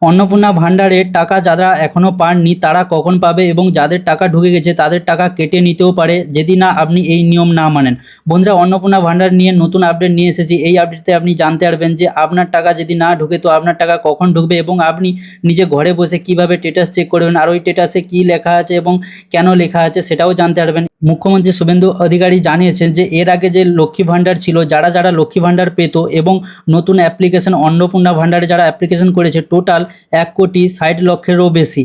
অন্নপূর্ণা ভাণ্ডারের টাকা যারা এখনো পাননি তারা কখন পাবে এবং যাদের টাকা ঢুকে গেছে তাদের টাকা কেটে নিতেও পারে যদি না আপনি এই নিয়ম না মানেন। বন্ধুরা, অন্নপূর্ণা ভাণ্ডার নিয়ে নতুন আপডেট নিয়ে এসেছি। এই আপডেটে আপনি জানতে পারবেন যে আপনার টাকা যদি না ঢুকে তো আপনার টাকা কখন ঢুকবে এবং আপনি নিজে ঘরে বসে কিভাবে স্ট্যাটাস চেক করবেন আর ওই স্ট্যাটাসে কী লেখা আছে এবং কেন লেখা আছে সেটাও জানতে পারবেন। মুখ্যমন্ত্রী শুভেন্দু অধিকারী জানিয়েছেন যে এর আগে যে লক্ষ্মী ভাণ্ডার ছিল, যারা যারা লক্ষ্মী ভাণ্ডার পেত এবং নতুন অ্যাপ্লিকেশন অন্নপূর্ণা ভাণ্ডারে যারা অ্যাপ্লিকেশন করেছে টোটাল 1,60,00,000-এরও বেশি,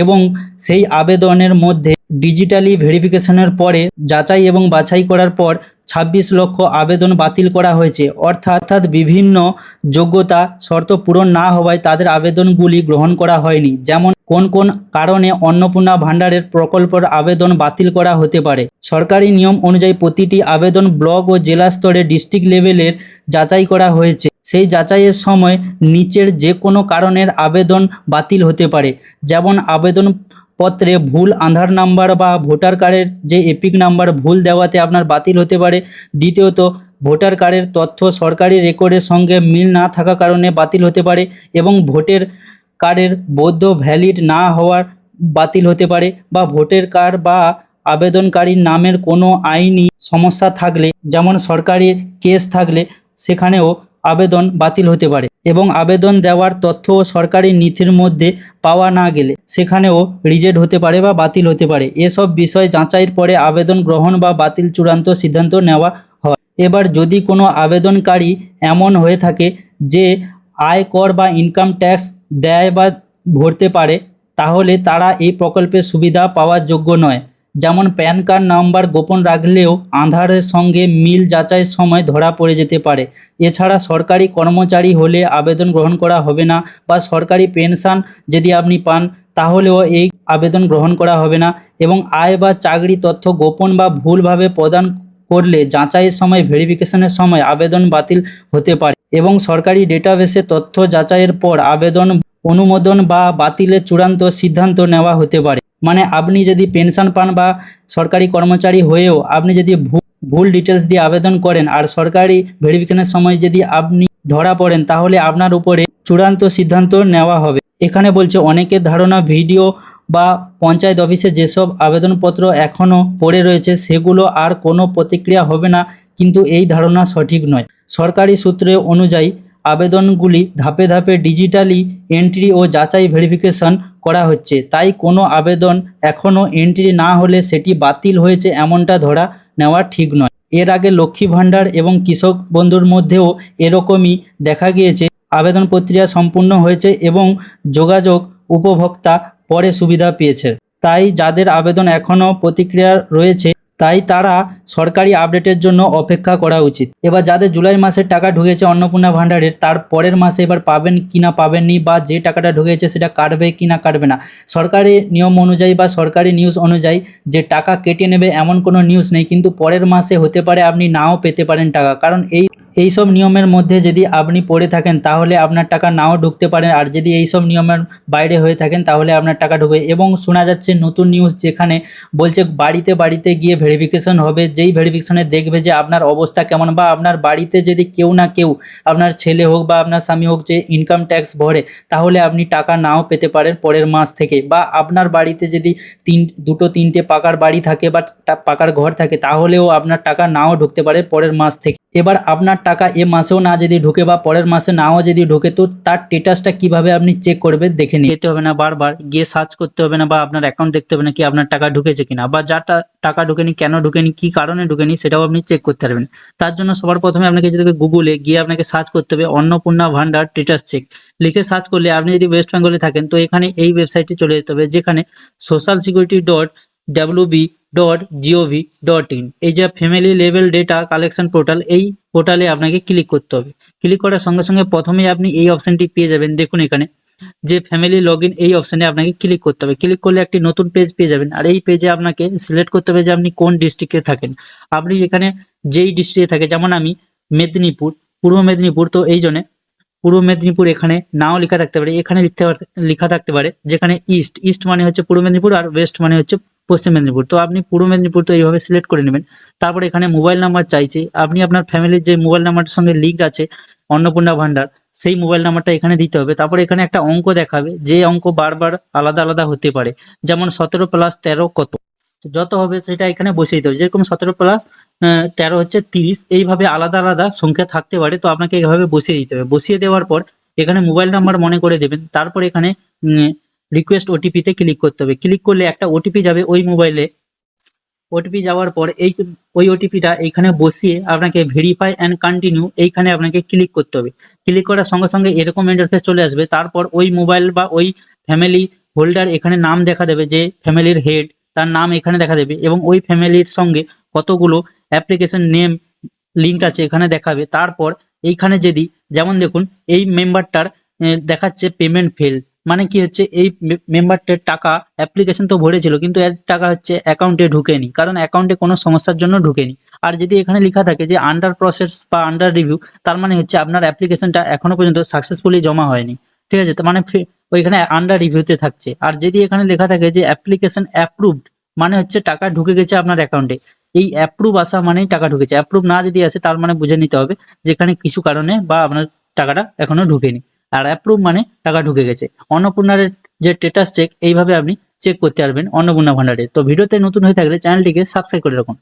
এবং সেই আবেদনের মধ্যে ডিজিটালি ভেরিফিকেশনের পরে যাচাই এবং বাছাই করার পর 26 লক্ষ আবেদন বাতিল করা হয়েছে। অর্থাৎ বিভিন্ন যোগ্যতা শর্ত পূরণ না হওয়ায় তাদের আবেদনগুলি গ্রহণ করা হয়নি। যেমন কোন কোন কারণে অন্নপূর্ণা ভাণ্ডারের প্রকল্পের আবেদন বাতিল করা হতে পারে। সরকারি নিয়ম অনুযায়ী প্রতিটি আবেদন ব্লক ও জেলা স্তরে ডিস্ট্রিক্ট লেভেলের যাচাই করা হয়েছে। সেই যাচাইয়ের সময় নিচের যে কোনো কারণের আবেদন বাতিল হতে পারে। যেমন আবেদনপত্রে ভুল আধার নাম্বার বা ভোটার কার্ডের যে এপিক নাম্বার ভুল দেওয়াতে আপনার বাতিল হতে পারে। দ্বিতীয়ত, ভোটার কার্ডের তথ্য সরকারি রেকর্ডের সঙ্গে মিল না থাকার কারণে বাতিল হতে পারে এবং ভোটের কার্ডের বৈধ ভ্যালিড না হওয়ার বাতিল হতে পারে, বা ভোটার কার্ড বা আবেদনকারীর নামের কোনো আইনি সমস্যা থাকলে, যেমন সরকারি কেস থাকলে সেখানেও আবেদন বাতিল হতে পারে, এবং আবেদন দেওয়ার তথ্য সরকারি নীতির মধ্যে পাওয়া না গেলে সেখানেও রিজেক্ট হতে পারে বা বাতিল হতে পারে। এসব বিষয় যাচাইয়ের পরে আবেদন গ্রহণ বা বাতিল চূড়ান্ত সিদ্ধান্ত নেওয়া হয়। এবার যদি কোনো আবেদনকারী এমন হয়ে থাকে যে আয়কর বা ইনকাম ট্যাক্স দেয় বা ভরতে পারে, তাহলে তারা এই প্রকল্পের সুবিধা পাওয়ার যোগ্য নয়। যেমন প্যান কার্ড নাম্বার গোপন রাখলেও আধারের সঙ্গে মিল যাচাইয়ের সময় ধরা পড়ে যেতে পারে। এছাড়া সরকারি কর্মচারী হলে আবেদন গ্রহণ করা হবে না, বা সরকারি পেনশন যদি আপনি পান তাহলেও এই আবেদন গ্রহণ করা হবে না, এবং আয় বা চাকরি তথ্য গোপন বা ভুলভাবে প্রদান করলে যাচাইয়ের সময় ভেরিফিকেশনের সময় আবেদন বাতিল হতে পারে, এবং সরকারি ডেটাবেসে তথ্য যাচাইয়ের পর আবেদন অনুমোদন বা বাতিলের চূড়ান্ত সিদ্ধান্ত নেওয়া হতে পারে। মানে আপনি যদি পেনশন পান বা সরকারি কর্মচারী হয়েও আপনি যদি ভুল ডিটেলস দিয়ে আবেদন করেন আর সরকারি ভেরিফিকেশনের সময় যদি আপনি ধরা পড়েন, তাহলে আপনার উপরে চূড়ান্ত সিদ্ধান্ত নেওয়া হবে। এখানে বলছে অনেকের ধারণা ভিডিও বা পঞ্চায়েত অফিসে যেসব আবেদনপত্র এখনও পড়ে রয়েছে সেগুলো আর কোনো প্রতিক্রিয়া হবে না, কিন্তু এই ধারণা সঠিক নয়। সরকারি সূত্রে অনুযায়ী আবেদনগুলি ধাপে ধাপে ডিজিটালি এন্ট্রি ও যাচাই ভেরিফিকেশন করা হচ্ছে, তাই কোনো আবেদন এখনও এন্ট্রি না হলে সেটি বাতিল হয়েছে এমনটা ধরা নেওয়া ঠিক নয়। এর আগে লক্ষ্মী ভাণ্ডার এবং কৃষক বন্ধুর মধ্যেও এরকমই দেখা গিয়েছে। আবেদন প্রক্রিয়া সম্পূর্ণ হয়েছে এবং যোগাযোগ উপভোক্তা পরে সুবিধা পেয়েছে। তাই যাদের আবেদন এখনও প্রতিক্রিয়া রয়েছে তাই তারা সরকারি আপডেটের জন্য অপেক্ষা করা উচিত। এবার যাদের জুলাই মাসের টাকা ঢুকেছে অন্নপূর্ণা ভাণ্ডারের, তার পরের মাসে এবার পাবেন কি না পাবেননি, বা যে টাকাটা ঢুকেছে সেটা কাটবে কি না কাটবে না, সরকারি নিয়ম অনুযায়ী বা সরকারি নিউজ অনুযায়ী যে টাকা কেটে নেবে এমন কোনো নিউজ নেই, কিন্তু পরের মাসে হতে পারে আপনি নাও পেতে পারেন টাকা। কারণ এইসব নিয়মের মধ্যে যদি আপনি পড়ে থাকেন তাহলে আপনার টাকা নাও ঢুকতে পারে, আর যদি এইসব নিয়মের বাইরে হয়ে থাকেন তাহলে আপনার টাকা ঢুকবে। এবং শোনা যাচ্ছে নতুন নিউজ যেখানে বলছে বাড়িতে বাড়িতে গিয়ে ভেরিফিকেশন হবে, যেই ভেরিফিকেশনে দেখবে যে আপনার অবস্থা কেমন, বা আপনার বাড়িতে যদি কেউ না কেউ আপনার ছেলে হোক বা আপনার স্বামী হোক যে ইনকাম ট্যাক্স ভরে, তাহলে আপনি টাকা নাও পেতে পারেন পরের মাস থেকে। বা আপনার বাড়িতে যদি দুটো তিনটে পাকার বাড়ি থাকে বা পাকার ঘর থাকে, তাহলেও আপনার টাকা নাও ঢুকতে পারে পরের মাস থেকে। এবার আপনার টাকা এ মাসেও না যদি ঢুকে বা পরের মাসে নাও যদি ঢুকে, তো তার স্ট্যাটাসটা কিভাবে আপনি চেক করবেন দেখে নিতে হবে না, বারবার গিয়ে সার্চ করতে হবে না, বা আপনার অ্যাকাউন্ট দেখতে হবে না কি আপনার টাকা ঢুকেছে কিনা, বা যার টাকা ঢুকেনি কেন ঢুকেনি কি কারণে ঢুকেনি সেটাও আপনি চেক করতে পারবেন। তার জন্য সবার প্রথমে আপনাকে যেতে হবে গুগলে গিয়ে আপনাকে সার্চ করতে হবে অন্নপূর্ণা ভাণ্ডার স্ট্যাটাস চেক লিখে সার্চ করলে, আপনি যদি ওয়েস্ট বেঙ্গলে থাকেন তো এখানে এই ওয়েবসাইটে চলে যেতে হবে, যেখানে socialsecurity.wb.gov.in, এই যে family level data collection portal, এই পোর্টালে আপনাকে ক্লিক করতে হবে। ক্লিক করার সঙ্গে সঙ্গে প্রথমেই আপনি এই অপশনটি পেয়ে যাবেন। দেখুন এখানে যে ফ্যামিলি লগইন, এই অপশনে আপনাকে ক্লিক করতে হবে। ক্লিক করলে একটি নতুন পেজ পেয়ে যাবেন, আর এই পেজে আপনাকে সিলেক্ট করতে হবে যে আপনি কোন ডিস্ট্রিক্টে থাকেন। আপনি এখানে যেই ডিস্ট্রিক্টে থাকে, যেমন আমি মেদিনীপুর, পূর্ব মেদিনীপুর, তো এই জন্য পূর্ব মেদিনীপুর এখানে নাও লেখা থাকতে পারে, এখানে লেখা থাকতে পারে যেখানে ইস্ট মানে হচ্ছে পূর্ব মেদিনীপুর আর ওয়েস্ট মানে হচ্ছে পশ্চিম মেদিনীপুর। তো আপনি পূর্ব মেদিনীপুর তো এইভাবে সিলেক্ট করে নেবেন। তারপরে এখানে মোবাইল নাম্বার চাইছে, আপনি আপনার ফ্যামিলির যে মোবাইল নাম্বারের সঙ্গে লিঙ্ক আছে অন্নপূর্ণা ভান্ডার, সেই মোবাইল নাম্বারটা এখানে দিতে হবে। তারপরে এখানে একটা অঙ্ক দেখাবে, যে অঙ্ক বারবার আলাদা আলাদা হতে পারে, যেমন 17+13 কত, তো যত হবে সেটা এখানে বসিয়ে দিতে হবে। যেরকম 17+13 হচ্ছে 30, এইভাবে আলাদা আলাদা সংখ্যা থাকতে পারে, তো আপনাকে এইভাবে বসিয়ে দিতে হবে। বসিয়ে দেওয়ার পর এখানে মোবাইল নাম্বার মনে করে দেবেন। তারপর এখানে রিকোয়েস্ট ওটিপিতে ক্লিক করতে হবে। ক্লিক করলে একটা ওটিপি যাবে ওই মোবাইলে। ওটিপি যাওয়ার পর ওই ওটিপিটা এইখানে বসিয়ে আপনাকে ভেরিফাই অ্যান্ড কন্টিনিউ এইখানে আপনাকে ক্লিক করতে হবে। ক্লিক করার সঙ্গে সঙ্গে এরকম ইন্টারফেস চলে আসবে। তারপর ওই মোবাইল বা ওই ফ্যামিলি হোল্ডার এখানে নাম দেখা দেবে, যে ফ্যামিলির হেড তার নাম এখানে দেখা দেবে, এবং ওই ফ্যামিলির সঙ্গে কতগুলো অ্যাপ্লিকেশন নেম লিঙ্ক আছে এখানে দেখাবে। তারপর এইখানে যদি, যেমন দেখুন এই মেম্বারটার দেখাচ্ছে পেমেন্ট ফেল, মানে কি হচ্ছে, এই মেম্বারটার টাকা অ্যাপ্লিকেশন তো ভরেছিল কিন্তু এর টাকা হচ্ছে অ্যাকাউন্টে ঢুকেনি, কারণ অ্যাকাউন্টে কোনো সমস্যার জন্য ঢুকেনি। আর যদি এখানে লেখা থাকে যে আন্ডার প্রসেস বা আন্ডার রিভিউ, তার মানে হচ্ছে আপনার অ্যাপ্লিকেশনটা এখনো পর্যন্ত সাকসেসফুলি জমা হয়নি, ঠিক আছে, তার মানে ওইখানে আন্ডার রিভিউতে থাকছে। আর যদি এখানে লেখা থাকে যে অ্যাপ্লিকেশন অ্যাপ্রুভড, মানে হচ্ছে টাকা ঢুকে গেছে আপনার অ্যাকাউন্টে। এই অ্যাপ্রুভ আসা মানেই টাকা ঢুকেছে, অ্যাপ্রুভ না যদি আসে তার মানে বুঝে নিতে হবে যেখানে কিছু কারণে বা আপনার টাকাটা এখনো ঢুকেনি। আর অ্যাপ্রুভ মানে টাকা ঢুকে গেছে। অন্নপূর্ণার যে স্ট্যাটাস চেক, এইভাবে আপনি চেক করতে পারবেন অন্নপূর্ণা ভান্ডারে। তো ভিডিওতে নতুন হয়ে থাকলে চ্যানেলটিকে সাবস্ক্রাইব করে রাখুন।